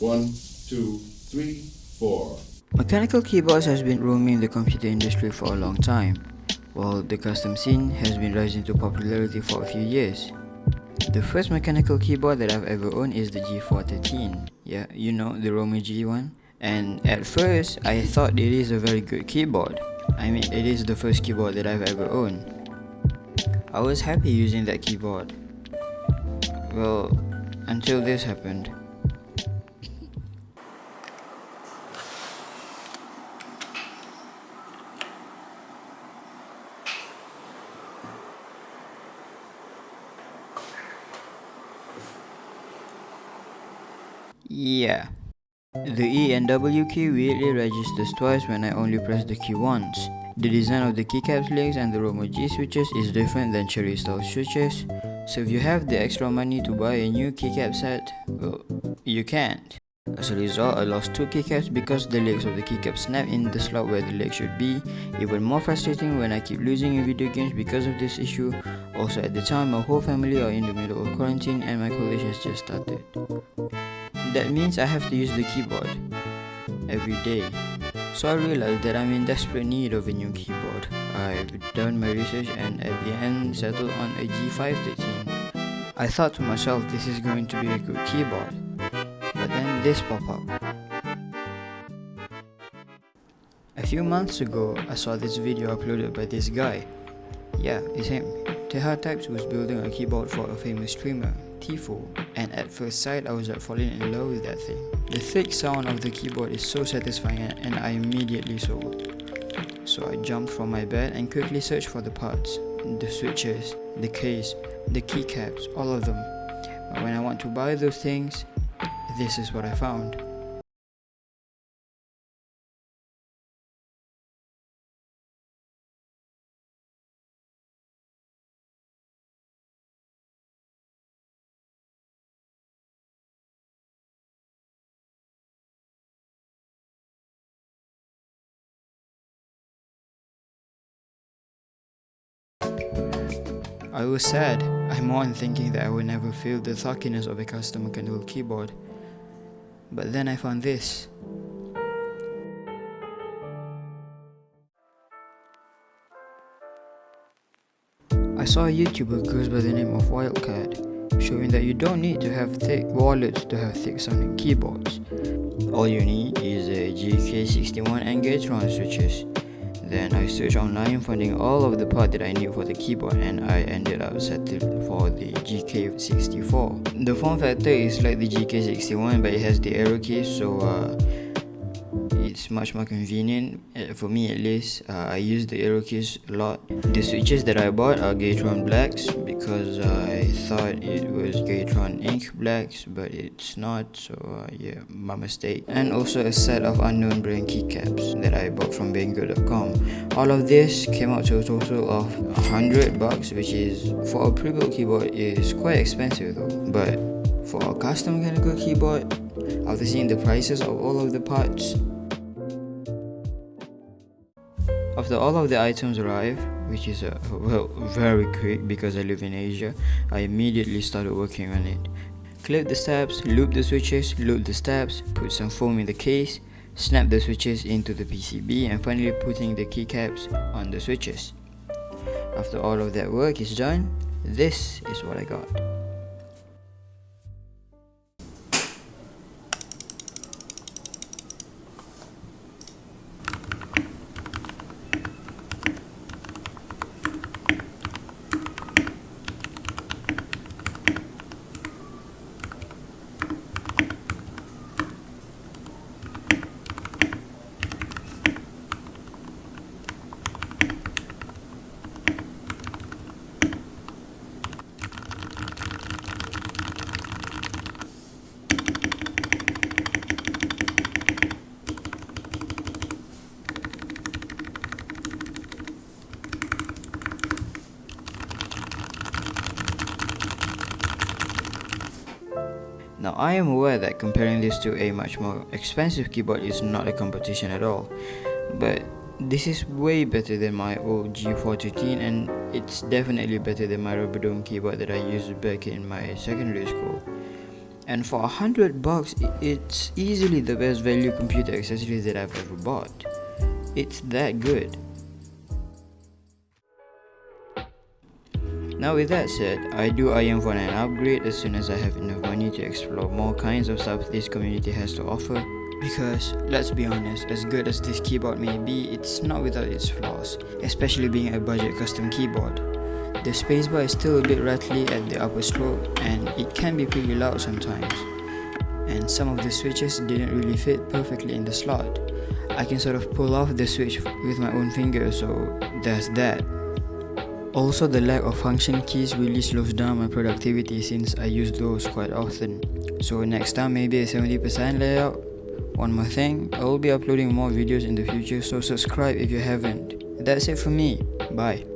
1, 2, 3, 4. Mechanical keyboards has been roaming the computer industry for a long time, while the custom scene has been rising to popularity for a few years. The first mechanical keyboard that I've ever owned is the G413. Yeah, you know, the Roman G one. And at first, I thought it is a very good keyboard. I mean, it is the first keyboard that I've ever owned. I was happy using that keyboard. Well, until this happened. Yeah. The E and W key weirdly registers twice when I only press the key once. The design of the keycaps links and the Romo G switches is different than cherry style switches, so if you have the extra money to buy a new keycap set, well, you can't. As a result, I lost 2 keycaps because the legs of the keycap snap in the slot where the leg should be. Even more frustrating when I keep losing in video games because of this issue. Also at the time, my whole family are in the middle of quarantine and my college has just started. That means I have to use the keyboard every day. So I realized that I'm in desperate need of a new keyboard. I've done my research and at the end settled on a G513. I thought to myself, this is going to be a good keyboard. But then this popped up. A few months ago, I saw this video uploaded by this guy. Yeah, it's him. TAEHA Types was building a keyboard for a famous streamer, Tifo, and at first sight I was like falling in love with that thing. The thick sound of the keyboard is so satisfying and I immediately sold. So I jumped from my bed and quickly searched for the parts, the switches, the case, the keycaps, all of them. But when I want to buy those things, this is what I found. I was sad. I mourned thinking that I would never feel the thockiness of a custom mechanical keyboard. But then I found this. I saw a YouTuber who goes by the name of Wildcat, showing that you don't need to have thick wallets to have thick sounding keyboards. All you need is a GK61 and Gatron switches. Then I searched online finding all of the parts that I need for the keyboard and I ended up settling for the GK64. The form factor is like the GK61 but it has the arrow keys, so it's much more convenient for me at least. I use the arrow keys a lot. The switches that I bought are Gatron blacks because I thought it was Gatron ink blacks, but it's not, so yeah, my mistake. And also a set of unknown brand keycaps that I bought from Banggood.com. All of this came out to a total of $100, which is for a pre-built keyboard is quite expensive though. But for a custom mechanical keyboard, after seeing the prices of all of the parts, after all of the items arrived, which is very quick because I live in Asia, I immediately started working on it. Clip the steps, loop the switches, loop the steps, put some foam in the case, snap the switches into the PCB, and finally putting the keycaps on the switches. After all of that work is done, this is what I got. Now I am aware that comparing this to a much more expensive keyboard is not a competition at all, but this is way better than my old G413 and it's definitely better than my rubber dome keyboard that I used back in my secondary school. And for $100, it's easily the best value computer accessories that I've ever bought. It's that good. Now with that said, I do aim for an upgrade as soon as I have enough money to explore more kinds of stuff this community has to offer. Because, let's be honest, as good as this keyboard may be, it's not without its flaws, especially being a budget custom keyboard. The spacebar is still a bit rattly at the upper stroke, and it can be pretty loud sometimes. And some of the switches didn't really fit perfectly in the slot. I can sort of pull off the switch with my own finger, so there's that. Also, the lack of function keys really slows down my productivity since I use those quite often. So next time maybe a 70% layout. One more thing, I will be uploading more videos in the future, so subscribe if you haven't. That's it for me. Bye.